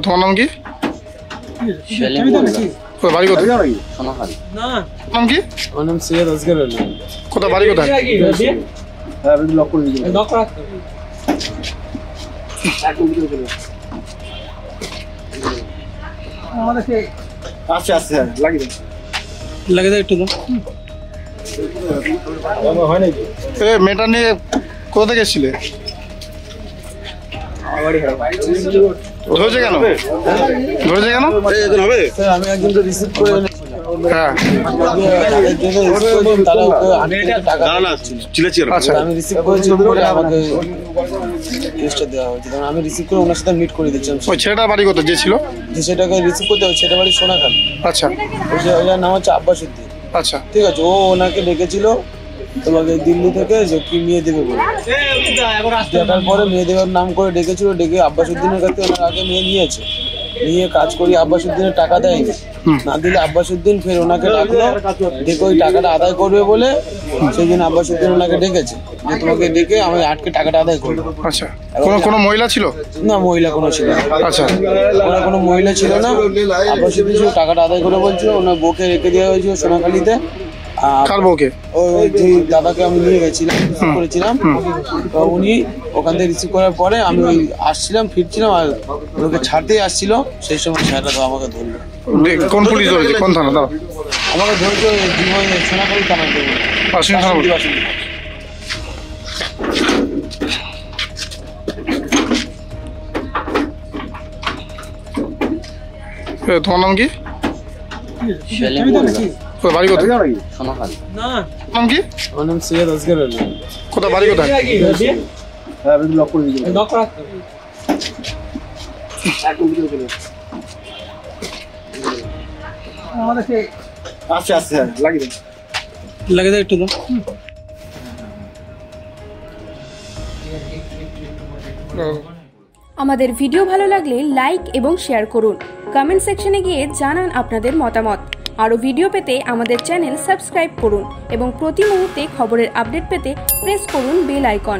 তোমার নাম কি? বাড়ি কোথায়? নাম কি? আমার নাম সৈয়দ আসগর আলী। কোথায় বাড়ি কোথায়? আচ্ছা আচ্ছা লাগিয়ে দাও একটু। হয় নাকি? মেয়েটা নিয়ে কোথা থেকে এসেছিলে? ধরেছে কেন? ধরেছে কেন? আমি একজনকে রিসিভ করে হ্যাঁ আমি রিসিভ করেছি বলে আমাকে কেসটা দেওয়া হয়েছে। কারণ আমি রিসিভ করে ওনার সাথে মিট করে দিচ্ছিলাম। ওই ছেলেটার বাড়ি কোথায় যে ছিল? যে সেটাকে রিসিভ করতে হবে সেটা বাড়ি সোনাখাল। আচ্ছা ওটার নাম হচ্ছে আব্বাসুদ্দিন। আচ্ছা ঠিক আছে, ও ওনাকে ডেকেছিল তোমাকে দিল্লি থেকে যে কি মেয়ে দেবে বলে। দেখার পরে মেয়ে দেওয়ার নাম করে ডেকেছিল, ডেকে আব্বাসুদ্দিনের কাছে ওনার আগে মেয়ে নিয়েছে, নিয়ে কাজ করি আব্বাসুদ্দিনের টাকা দেয়নি, না দিলে আব্বাসুদ্দিন ফের ওনাকে ডাকলো, ডেকে ওই টাকাটা আদায় করবে বলে সেই জন্য আব্বাসুদ্দিন ওনাকে ডেকেছে যে তোমাকে ডেকে আমি আটকে টাকাটা আদায় করবো। আচ্ছা কোনো মহিলা ছিল না? মহিলা কোনো ছিল না। আচ্ছা কোনো মহিলা ছিল না। আব্বাসুদ্দিন শুধু টাকাটা আদায় করে বলছিল। ওনার বউকে রেখে দেওয়া হয়েছিল সোনাখালীতে। কার বউকে? ওই যে দাদাকে আমি নিয়ে গেছিলাম, রিসিভ করেছিলাম, উনি ওখান থেকে রিসিভ করার পরে আমি ওই আসছিলাম, ফিরছিলাম, আর ওকে ছাড়তেই আসছিল সেই সময় স্যাররা তো আমাকে ধরলো। কোন পুলিশ ধরেছে? কোন থানা? দাও আমাকে ধরেছে সোনাখালী থানা। তোমার নাম কি? বাড়ি কোথায়? নাম কি? আমার নাম সৈয়দ আসগর আলী। কোথায় বাড়ি কোথায়? আচ্ছা আচ্ছা লাগিয়ে দাও একটু। আমাদের ভিডিও ভালো লাগলে লাইক এবং শেয়ার করুন। কমেন্ট সেকশনে গিয়ে জানান আপনাদের মতামত। আরও ভিডিও পেতে আমাদের চ্যানেল সাবস্ক্রাইব করুন এবং প্রতি মুহূর্তে খবরের আপডেট পেতে প্রেস করুন বেল আইকন।